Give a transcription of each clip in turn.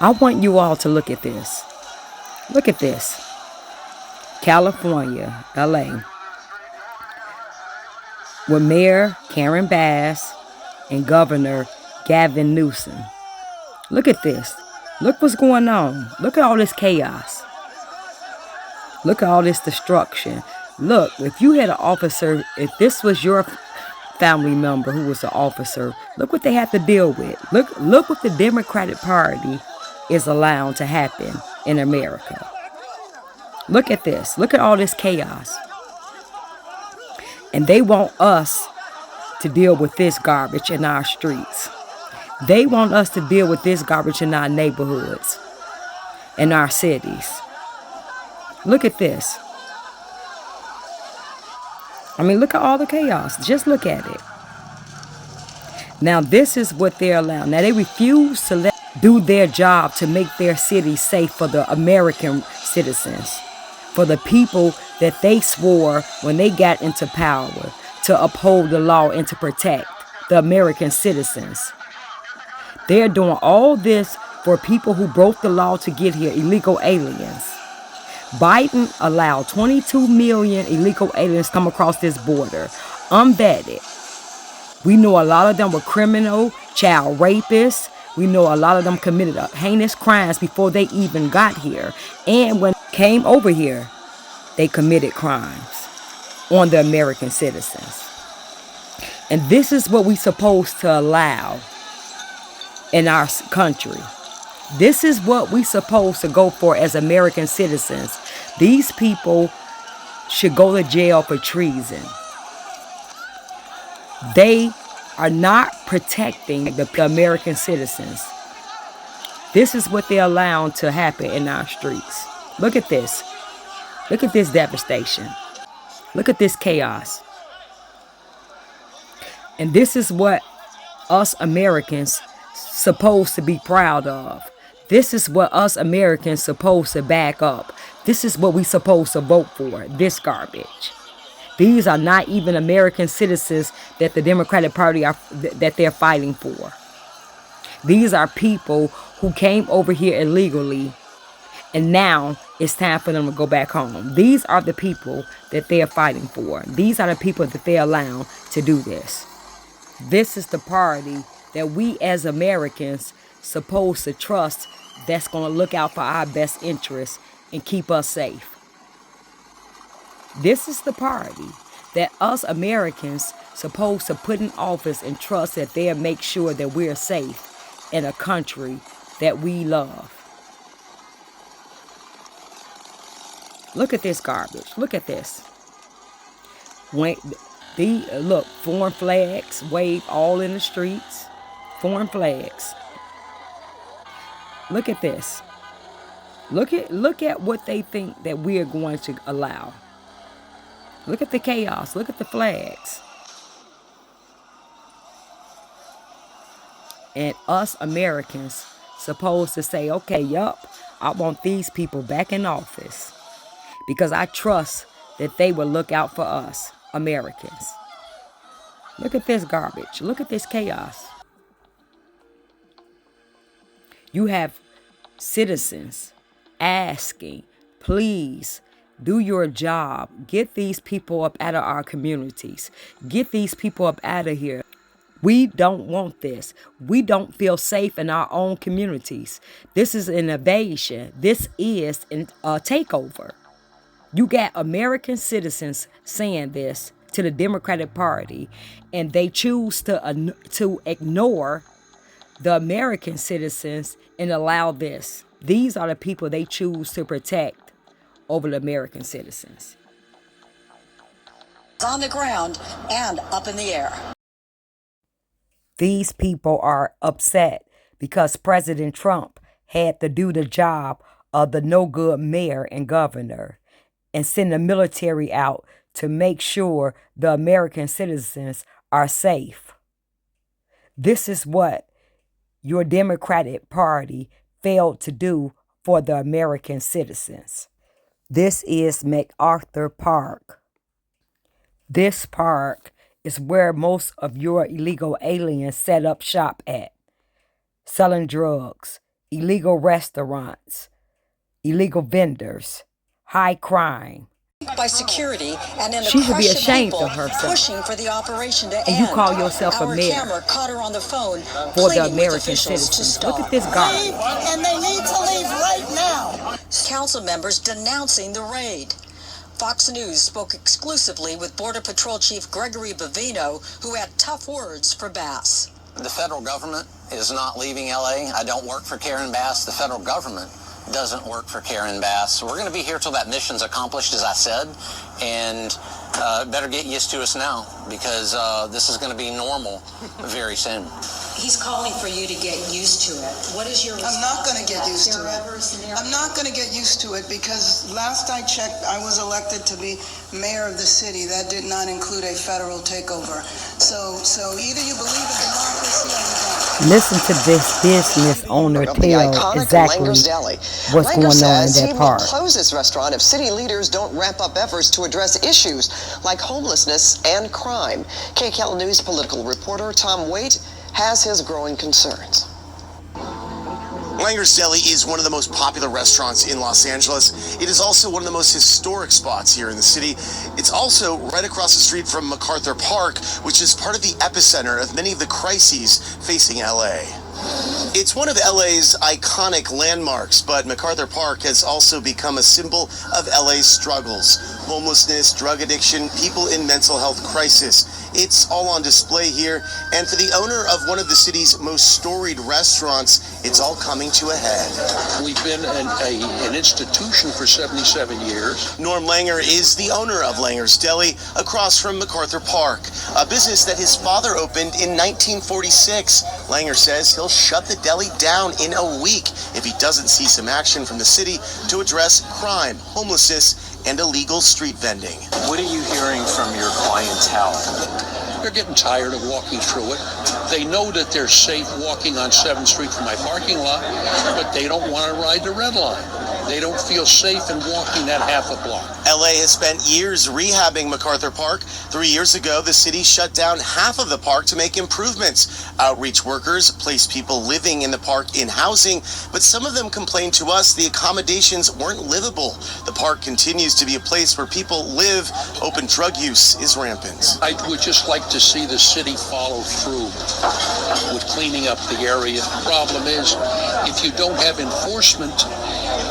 I want you all to look at this. Look at this. California, LA, with Mayor Karen Bass and Governor Gavin Newsom. Look at this. Look what's going on. Look at all this chaos. Look at all this destruction. Look, if you had an officer, if this was your family member who was an officer, look what they had to deal with. Look what the Democratic Party is allowed to happen in America. Look at this. Look at all this chaos. And they want us to deal with this garbage in our streets. They want us to deal with this garbage in our neighborhoods, in our cities. Look at this. I mean, look at all the chaos. Just look at it. Now, this is what they're allowed. Now, they refuse to do their job to make their city safe for the American citizens, for the people that they swore when they got into power to uphold the law and to protect the American citizens. They're doing all this for people who broke the law to get here, illegal aliens. Biden allowed 22 million illegal aliens come across this border, unvetted. We know a lot of them were criminal, child rapists. We know a lot of them committed heinous crimes before they even got here. And when they came over here, they committed crimes on the American citizens. And this is what we're supposed to allow in our country. This is what we're supposed to go for as American citizens. These people should go to jail for treason. They are not protecting the American citizens. This is what they're allowing to happen in our streets. Look at this. Look at this devastation. Look at this chaos. And this is what us Americans supposed to be proud of. This is what us Americans supposed to back up. This is what we supposed to vote for, this garbage. These are not even American citizens that the Democratic Party that they're fighting for. These are people who came over here illegally, and now it's time for them to go back home. These are the people that they're fighting for. These are the people that they allow to do this. This is the party that we as Americans supposed to trust, that's going to look out for our best interests and keep us safe. This is the party that us Americans supposed to put in office and trust that they'll make sure that we're safe in a country that we love. Look at this garbage. Look at this. Look, foreign flags wave all in the streets. Foreign flags. Look at this. Look at what they think that we are going to allow. Look at the chaos. Look at the flags. And us Americans supposed to say, okay, yup, I want these people back in office, because I trust that they will look out for us, Americans. Look at this garbage. Look at this chaos. You have citizens asking, please do your job. Get these people up out of our communities. Get these people up out of here. We don't want this. We don't feel safe in our own communities. This is an invasion. This is a takeover. You got American citizens saying this to the Democratic Party, and they choose to ignore the American citizens and allow this. These are the people they choose to protect over the American citizens. On the ground and up in the air. These people are upset because President Trump had to do the job of the no-good mayor and governor and send the military out to make sure the American citizens are safe. This is what your Democratic Party failed to do for the American citizens. This is MacArthur Park. This park is where most of your illegal aliens set up shop at, selling drugs, illegal restaurants, illegal vendors, high crime. By security and in a She should be crush of ashamed people of herself. pushing for the operation to end. And you call yourself a Our mayor camera caught her on the phone for the pleading with American officials to citizens. stop. Look at this garbage. Leave, and they need to leave right now. Council members denouncing the raid. Fox News spoke exclusively with Border Patrol Chief Gregory Bovino, who had tough words for Bass. The federal government is not leaving LA. I don't work for Karen Bass. The federal government doesn't work for Karen Bass. So we're going to be here till that mission's accomplished, as I said, and better get used to us now, because this is going to be normal very soon. He's calling for you to get used to it. What is your response? I'm not going to get used to it. Scenario? I'm not going to get used to it because last I checked, I was elected to be mayor of the city. That did not include a federal takeover. So either you believe in democracy or you don't. Listen to this business owner tell exactly what's going on in that park. He will close this restaurant if city leaders don't ramp up efforts to address issues like homelessness and crime. KCAL News political reporter Tom Waite has his growing concerns. Langer's Deli is one of the most popular restaurants in Los Angeles. It is also one of the most historic spots here in the city. It's also right across the street from MacArthur Park, which is part of the epicenter of many of the crises facing LA. It's one of LA's iconic landmarks, but MacArthur Park has also become a symbol of LA's struggles. Homelessness, drug addiction, people in mental health crisis. It's all on display here, and for the owner of one of the city's most storied restaurants, it's all coming to a head. We've been an institution for 77 years. Norm Langer is the owner of Langer's Deli across from MacArthur Park, a business that his father opened in 1946. Langer says he'll shut the deli down in a week if he doesn't see some action from the city to address crime, homelessness, and illegal street vending. What are you hearing from your clientele? They're getting tired of walking through it. They know that they're safe walking on 7th Street from my parking lot, but they don't want to ride the red line. They don't feel safe in walking that half a block. LA has spent years rehabbing MacArthur Park. 3 years ago, the city shut down half of the park to make improvements. Outreach workers placed people living in the park in housing, but some of them complained to us the accommodations weren't livable. The park continues to be a place where people live. Open drug use is rampant. I would just like to see the city follow through with cleaning up the area. The problem is, if you don't have enforcement,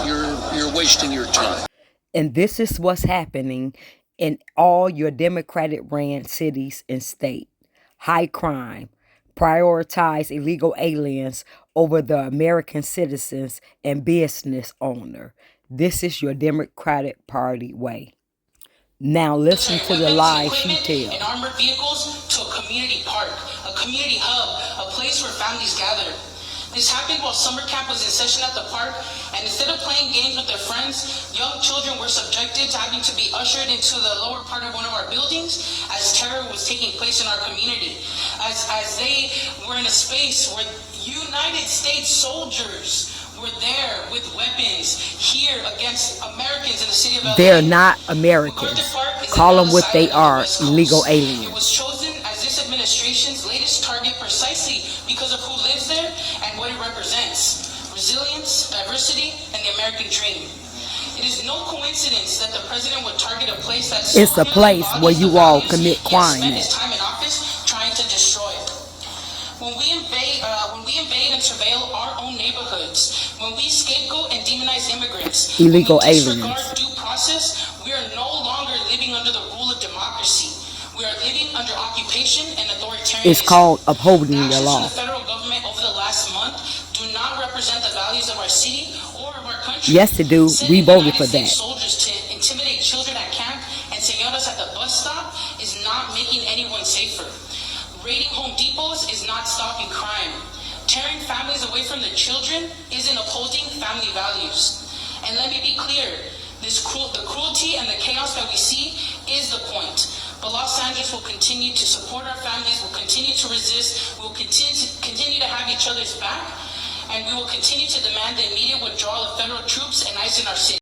you're wasting your time. And this is what's happening in all your Democratic ran cities and state. High crime. Prioritize illegal aliens over the American citizens and business owner. This is your Democratic Party way. Now listen to the lies she tells. And armored vehicles to a community park, a community hub, a place where families gather. This happened while summer camp was in session at the park, and instead of playing games with their friends, young children were subjected to having to be ushered into the lower part of one of our buildings as terror was taking place in our community. As they were in a space where United States soldiers were there with weapons here against Americans in the city of LA. They're not Americans. Call them what they are, illegal aliens. It was chosen as this administration's latest target precisely because of who lives there and what it represents: resilience, diversity, and the American dream. It is no coincidence that the president would target a place that's It's a place where you all commit crime spent at. his time in office trying to destroy. When we invade and surveil our own neighborhoods, when we scapegoat and demonize immigrants, Illegal when we disregard aliens. due process, we are no longer living under the rule of democracy. We are living under occupation and authoritarianism. It's called upholding the Actions law. from the federal government over the last month do not represent the values of our city or of our country. Yes, they do. We Sending voted for United States that. soldiers to intimidate children at camp and señoras at the bus stop is not making anyone safer. Raiding Home Depots is not stopping crime. Tearing families away from the children isn't upholding family values. And let me be clear, the cruelty and the chaos that we see is the point. But Los Angeles will continue to support our families, will continue to resist, we will continue to have each other's back, and we will continue to demand the immediate withdrawal of federal troops and ICE in our city.